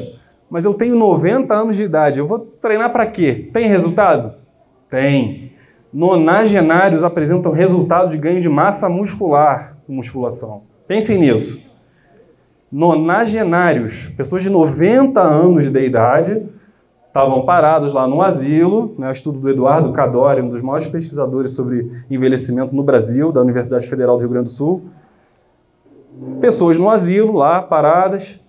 mas eu tenho 90 anos de idade, eu vou treinar para quê? Tem resultado? Tem. Nonagenários apresentam resultado de ganho de massa muscular com musculação. Pensem nisso. Nonagenários, pessoas de 90 anos de idade, estavam parados lá no asilo, né, o estudo do Eduardo Cadori, um dos maiores pesquisadores sobre envelhecimento no Brasil, da Universidade Federal do Rio Grande do Sul. Pessoas no asilo, lá, paradas,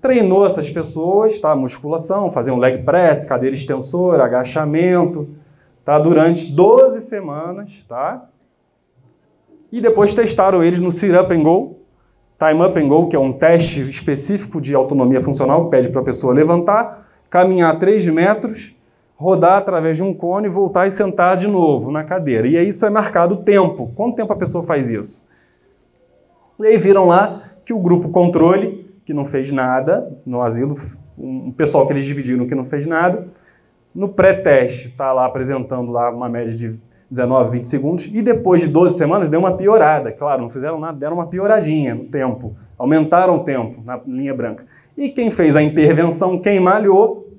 treinou essas pessoas, tá, musculação, faziam leg press, cadeira extensora, agachamento, tá, durante 12 semanas, tá? E depois testaram eles no Sit Up and Go, Time Up and Go, que é um teste específico de autonomia funcional, pede para a pessoa levantar, caminhar 3 metros, rodar através de um cone, voltar e sentar de novo na cadeira. E aí isso é marcado o tempo. Quanto tempo a pessoa faz isso? E aí viram lá que o grupo controle, que não fez nada, no asilo, um pessoal que eles dividiram que não fez nada, no pré-teste está lá apresentando lá uma média de 19, 20 segundos, e depois de 12 semanas deu uma piorada. Claro, não fizeram nada, deram uma pioradinha no tempo, aumentaram o tempo na linha branca. E quem fez a intervenção, quem malhou,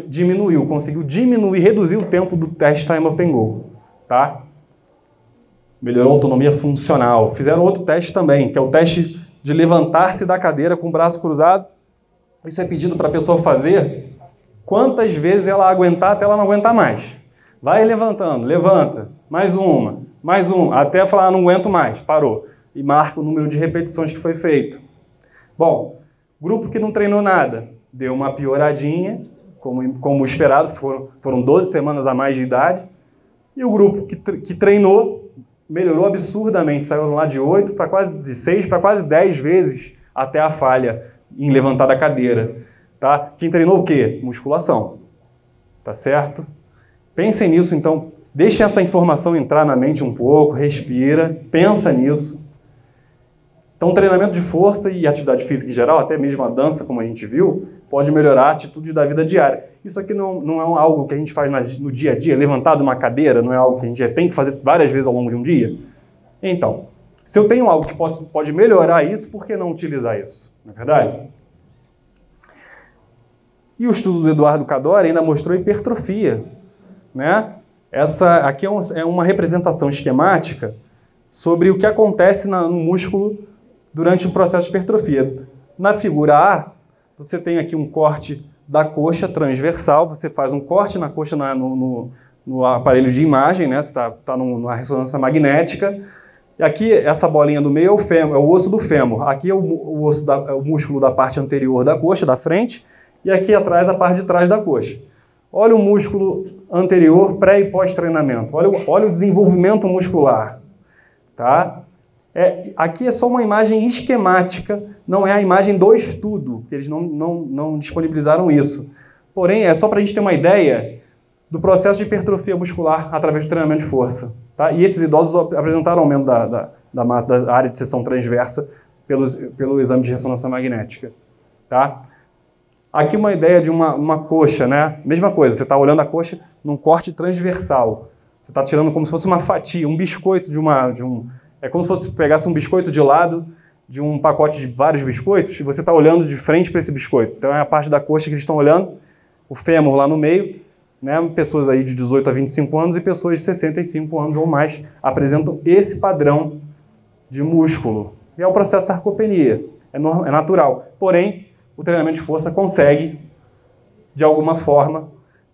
diminuiu, conseguiu diminuir, reduzir o tempo do teste Time Up and Go, tá? Melhorou a autonomia funcional. Fizeram outro teste também, que é o teste de levantar-se da cadeira com o braço cruzado. Isso é pedido para a pessoa fazer quantas vezes ela aguentar até ela não aguentar mais. Vai levantando, levanta, mais uma, até falar, não aguento mais, parou. E marca o número de repetições que foi feito. Bom, grupo que não treinou nada, deu uma pioradinha, como esperado, foram 12 semanas a mais de idade. E o grupo que treinou melhorou absurdamente, saiu lá de 8 para de 6 para quase 10 vezes até a falha em levantar da cadeira. Tá? Quem treinou o quê? Musculação. Tá certo? Pensem nisso, então. Deixem essa informação entrar na mente um pouco, respira, pensa nisso. Então, treinamento de força e atividade física em geral, até mesmo a dança, como a gente viu, pode melhorar a atitude da vida diária. Isso aqui não é algo que a gente faz no dia a dia, levantar de uma cadeira, não é algo que a gente tem que fazer várias vezes ao longo de um dia. Então, se eu tenho algo que pode melhorar isso, por que não utilizar isso? Não é verdade? E o estudo do Eduardo Cadori ainda mostrou hipertrofia, né? Essa aqui é uma representação esquemática sobre o que acontece no músculo durante o processo de hipertrofia. Na figura A, você tem aqui um corte da coxa transversal, você faz um corte na coxa no aparelho de imagem, né? Você está numa ressonância magnética. E aqui, essa bolinha do meio é o fêmur, é o osso do fêmur. Aqui é o músculo da parte anterior da coxa, da frente, e aqui atrás a parte de trás da coxa. Olha o músculo anterior, pré e pós-treinamento. Olha o desenvolvimento muscular. Tá? Aqui é só uma imagem esquemática, não é a imagem do estudo, que eles não disponibilizaram isso. Porém, é só para a gente ter uma ideia do processo de hipertrofia muscular através do treinamento de força. Tá? E esses idosos apresentaram aumento da massa da área de seção transversa pelo exame de ressonância magnética. Tá? Aqui uma ideia de uma coxa, né? Mesma coisa, você está olhando a coxa num corte transversal. Você está tirando como se fosse uma fatia, um biscoito é como se você pegasse um biscoito de lado de um pacote de vários biscoitos e você está olhando de frente para esse biscoito. Então é a parte da coxa que eles estão olhando, o fêmur lá no meio, né? Pessoas aí de 18 a 25 anos e pessoas de 65 anos ou mais apresentam esse padrão de músculo. E é o processo de sarcopenia, é natural. Porém, o treinamento de força consegue, de alguma forma,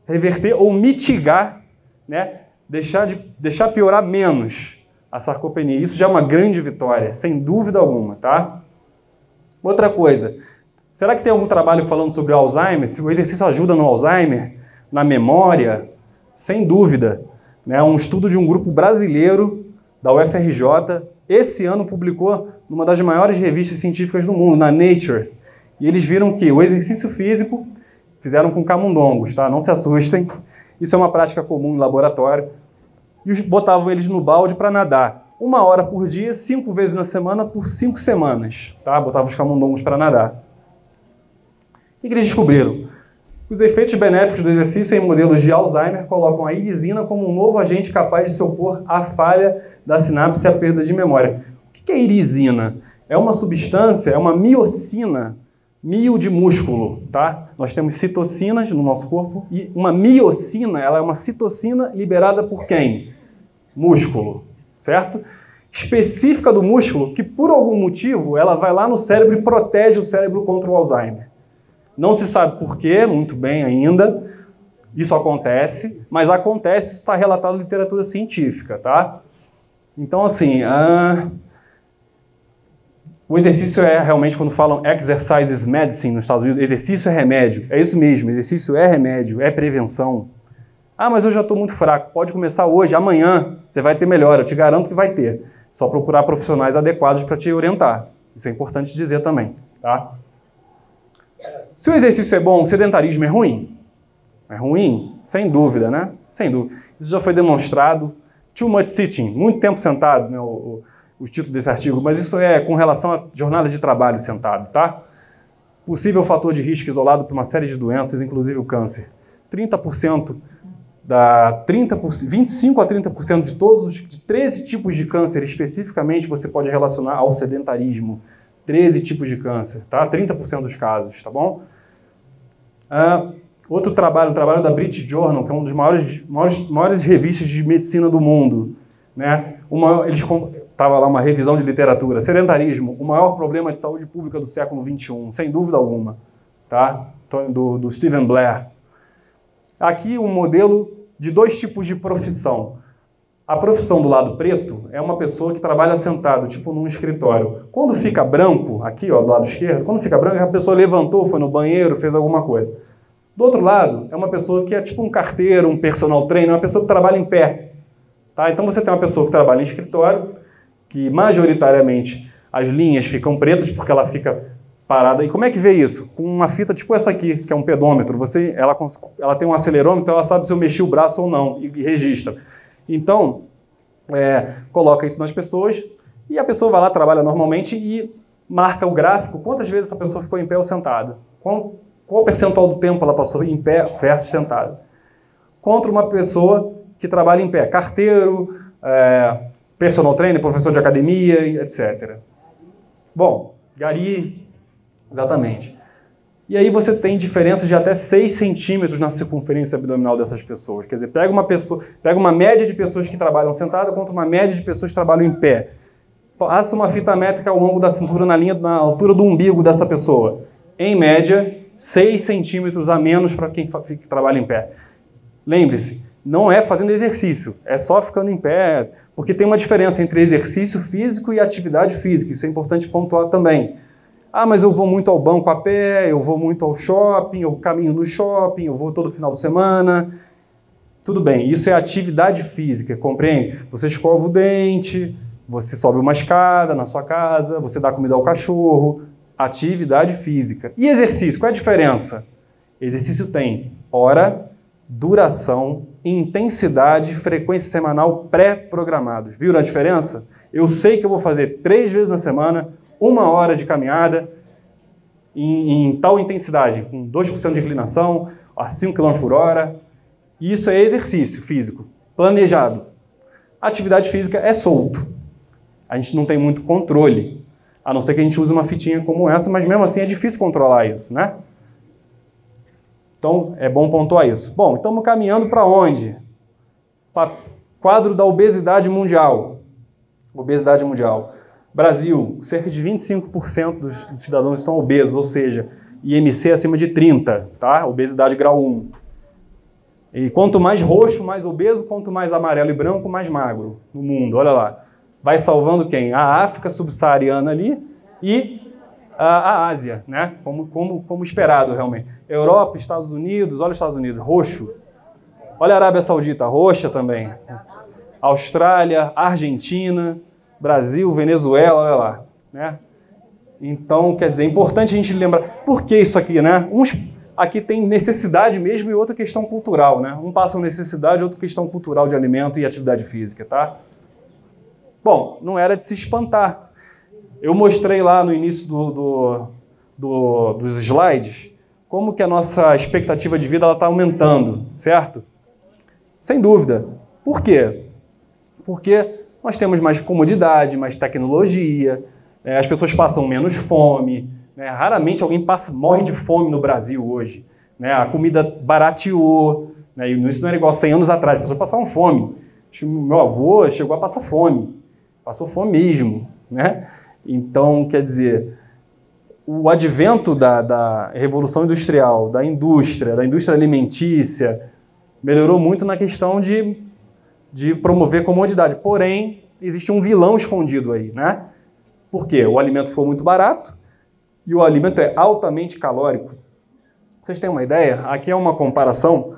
reverter ou mitigar, né? Deixar piorar menos a sarcopenia. Isso já é uma grande vitória, sem dúvida alguma, tá? Outra coisa, será que tem algum trabalho falando sobre Alzheimer? Se o exercício ajuda no Alzheimer, na memória? Sem dúvida. Né? Um estudo de um grupo brasileiro da UFRJ, esse ano publicou numa das maiores revistas científicas do mundo, na Nature. E eles viram que o exercício físico fizeram com camundongos, tá? Não se assustem. Isso é uma prática comum em laboratório. E botavam eles no balde para nadar. 1 hora por dia, 5 vezes na semana, por 5 semanas. Tá? Botava os camundongos para nadar. O que eles descobriram? Os efeitos benéficos do exercício em modelos de Alzheimer colocam a irisina como um novo agente capaz de se opor à falha da sinapse e à perda de memória. O que é irisina? É uma substância, é uma miocina, mio de músculo, tá? Nós temos citocinas no nosso corpo e uma miocina, ela é uma citocina liberada por quem? Músculo, certo? Específica do músculo, que por algum motivo ela vai lá no cérebro e protege o cérebro contra o Alzheimer. Não se sabe por quê, muito bem ainda, isso acontece, mas acontece, isso está relatado na literatura científica, tá? Então, assim, o exercício é realmente, quando falam exercise is medicine nos Estados Unidos, exercício é remédio, é isso mesmo, exercício é remédio, é prevenção. Ah, mas eu já estou muito fraco, pode começar hoje, amanhã você vai ter melhora, eu te garanto que vai ter. Só procurar profissionais adequados para te orientar, isso é importante dizer também, tá? Se o exercício é bom, o sedentarismo é ruim? É ruim? Sem dúvida, né? Sem dúvida. Isso já foi demonstrado. Too much sitting, muito tempo sentado, né, o título desse artigo, mas isso é com relação à jornada de trabalho sentado, tá? Possível fator de risco isolado por uma série de doenças, inclusive o câncer. 25 a 30% de todos de 13 tipos de câncer, especificamente, você pode relacionar ao sedentarismo. 13 tipos de câncer, tá? 30% dos casos, tá bom? Outro trabalho, um trabalho da British Journal, que é uma das maiores revistas de medicina do mundo, né? Estava lá uma revisão de literatura. Sedentarismo, o maior problema de saúde pública do século XXI, sem dúvida alguma, tá? Do Stephen Blair. Aqui um modelo de 2 tipos de profissão. A profissão do lado preto é uma pessoa que trabalha sentado, tipo num escritório. Quando fica branco, aqui ó, do lado esquerdo, quando fica branco, a pessoa levantou, foi no banheiro, fez alguma coisa. Do outro lado, é uma pessoa que é tipo um carteiro, um personal trainer, uma pessoa que trabalha em pé. Tá? Então você tem uma pessoa que trabalha em escritório, que majoritariamente as linhas ficam pretas porque ela fica parada. E como é que vê isso? Com uma fita tipo essa aqui, que é um pedômetro. Ela tem um acelerômetro, ela sabe se eu mexi o braço ou não e registra. Então, coloca isso nas pessoas e a pessoa vai lá, trabalha normalmente e marca o gráfico, quantas vezes essa pessoa ficou em pé ou sentada. Qual percentual do tempo ela passou em pé versus sentada. Contra uma pessoa que trabalha em pé, carteiro, personal trainer, professor de academia, etc. Bom, Gari, exatamente. E aí você tem diferenças de até 6 centímetros na circunferência abdominal dessas pessoas. Quer dizer, pega uma média de pessoas que trabalham sentada contra uma média de pessoas que trabalham em pé. Passa uma fita métrica ao longo da cintura na altura do umbigo dessa pessoa. Em média, 6 centímetros a menos para quem trabalha em pé. Lembre-se, não é fazendo exercício, é só ficando em pé, porque tem uma diferença entre exercício físico e atividade física. Isso é importante pontuar também. Ah, mas eu vou muito ao banco a pé, eu vou muito ao shopping, eu caminho no shopping, eu vou todo final de semana. Tudo bem, isso é atividade física, compreende? Você escova o dente, você sobe uma escada na sua casa, você dá comida ao cachorro. Atividade física. E exercício, qual é a diferença? Exercício tem hora, duração, intensidade e frequência semanal pré-programados. Viram a diferença? Eu sei que eu vou fazer 3 vezes na semana, 1 hora de caminhada, em tal intensidade, com 2% de inclinação, a 5 km por hora. Isso é exercício físico, planejado. Atividade física é solto. A gente não tem muito controle, a não ser que a gente use uma fitinha como essa, mas mesmo assim é difícil controlar isso, né? Então, é bom pontuar isso. Bom, estamos caminhando para onde? Para quadro da obesidade mundial. Obesidade mundial. Brasil, cerca de 25% dos cidadãos estão obesos, ou seja, IMC acima de 30, tá? Obesidade grau 1. E quanto mais roxo, mais obeso, quanto mais amarelo e branco, mais magro no mundo, olha lá. Vai salvando quem? A África subsaariana ali e a Ásia, né? Como esperado, realmente. Europa, Estados Unidos, olha os Estados Unidos, roxo. Olha a Arábia Saudita, roxa também. Austrália, Argentina, Brasil, Venezuela, olha lá, né? Então, quer dizer, é importante a gente lembrar, por que isso aqui, né? Uns aqui tem necessidade mesmo e outra questão cultural, né? Um passa necessidade, outra questão cultural de alimento e atividade física, tá? Bom, não era de se espantar. Eu mostrei lá no início dos slides como que a nossa expectativa de vida está aumentando, certo? Sem dúvida. Por quê? Porque nós temos mais comodidade, mais tecnologia, as pessoas passam menos fome, né? Raramente alguém morre de fome no Brasil hoje, né? A comida barateou, né? Isso não era igual a 100 anos atrás, as pessoas passavam fome. Meu avô chegou a passar fome, passou fome mesmo, né? Então, quer dizer, o advento da Revolução Industrial, da indústria alimentícia, melhorou muito na questão de promover comodidade. Porém, existe um vilão escondido aí, né? Por quê? O alimento ficou muito barato e o alimento é altamente calórico. Vocês têm uma ideia? Aqui é uma comparação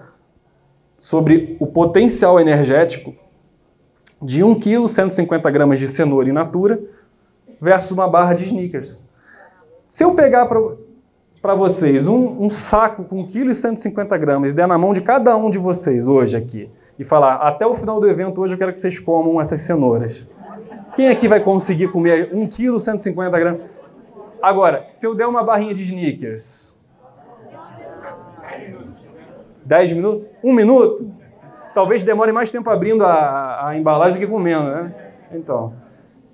sobre o potencial energético de 1 kg, 150 gramas de cenoura in natura versus uma barra de Snickers. Se eu pegar para vocês um saco com 1 kg e 150 gramas e der na mão de cada um de vocês hoje aqui e falar, até o final do evento hoje eu quero que vocês comam essas cenouras. Quem aqui vai conseguir comer 1 kg, 150 gramas? Agora, se eu der uma barrinha de Snickers, 10 minutos? 1 minuto? Talvez demore mais tempo abrindo a embalagem do que comendo, né? Então,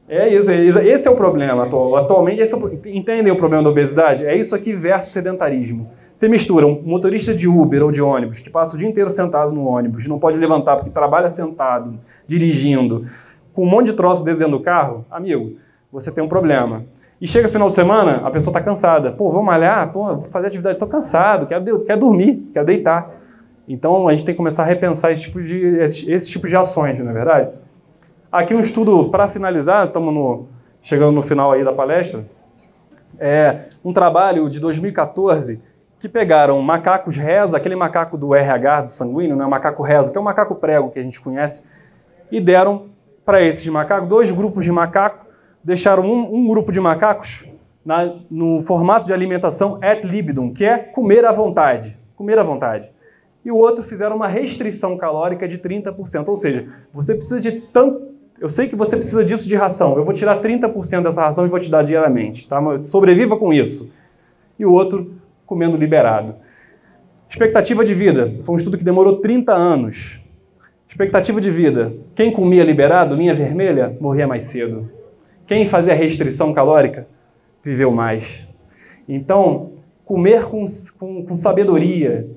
é isso. Esse é o problema atualmente. Entendem o problema da obesidade? É isso aqui versus sedentarismo. Você mistura um motorista de Uber ou de ônibus que passa o dia inteiro sentado no ônibus, não pode levantar porque trabalha sentado, dirigindo, com um monte de troço dentro do carro, amigo, você tem um problema. E chega final de semana, a pessoa está cansada. Pô, vou malhar, vou fazer atividade, estou cansado, quero dormir, quero deitar. Então, a gente tem que começar a repensar esse tipo de ações, não é verdade? Aqui um estudo, para finalizar, estamos chegando no final aí da palestra, um trabalho de 2014 que pegaram macacos rezo, aquele macaco do RH, do sanguíneo, né, macaco rezo, que é o macaco prego que a gente conhece, e deram para esses macacos 2 grupos de macacos, deixaram um grupo de macacos no formato de alimentação ad libidum, que é comer à vontade, e o outro fizeram uma restrição calórica de 30%, ou seja, você precisa de tanto. Eu sei que você precisa disso de ração, eu vou tirar 30% dessa ração e vou te dar diariamente, tá? Sobreviva com isso. E o outro comendo liberado. Expectativa de vida, foi um estudo que demorou 30 anos. Expectativa de vida, quem comia liberado, linha vermelha, morria mais cedo. Quem fazia restrição calórica, viveu mais. Então, comer com sabedoria,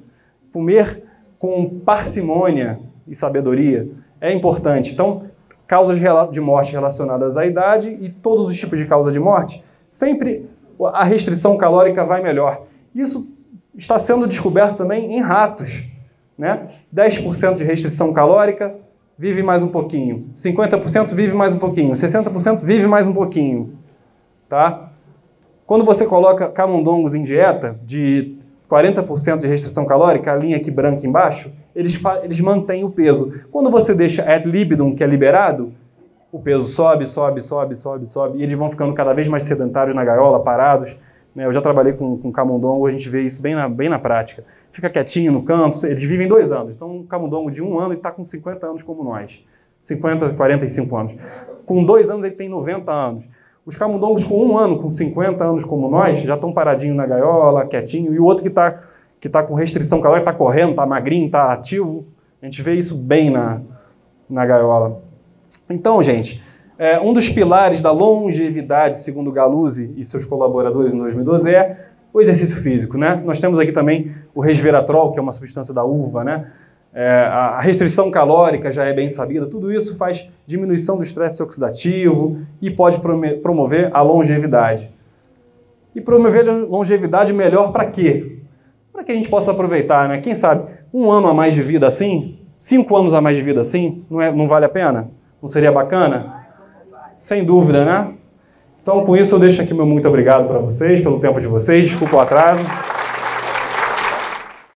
comer com parcimônia e sabedoria é importante. Então, causas de morte relacionadas à idade e todos os tipos de causa de morte, sempre a restrição calórica vai melhor. Isso está sendo descoberto também em ratos, né? 10% de restrição calórica, vive mais um pouquinho. 50% vive mais um pouquinho. 60% vive mais um pouquinho. Tá? Quando você coloca camundongos em dieta de 40% de restrição calórica, a linha aqui branca embaixo, eles mantêm o peso. Quando você deixa ad libidum, que é liberado, o peso sobe, e eles vão ficando cada vez mais sedentários na gaiola, parados. Eu já trabalhei com camundongo, a gente vê isso bem na prática. Fica quietinho no canto, eles vivem 2 anos. Então, um camundongo de 1 ano, ele está com 50 anos como nós. 50, 45 anos. Com 2 anos, ele tem 90 anos. Os camundongos com 1 ano, com 50 anos como nós, já estão paradinhos na gaiola, quietinho. E o outro que tá com restrição calórica, está correndo, está magrinho, está ativo. A gente vê isso bem na gaiola. Então, gente, um dos pilares da longevidade, segundo Galuzzi e seus colaboradores em 2012, é o exercício físico, né? Nós temos aqui também o resveratrol, que é uma substância da uva, né? A restrição calórica já é bem sabida. Tudo isso faz diminuição do estresse oxidativo e pode promover a longevidade. E promover a longevidade melhor para quê? Para que a gente possa aproveitar, né? Quem sabe, 1 ano a mais de vida assim, 5 anos a mais de vida assim, não vale a pena? Não seria bacana? Sem dúvida, né? Então, com isso, eu deixo aqui meu muito obrigado para vocês, pelo tempo de vocês. Desculpa o atraso.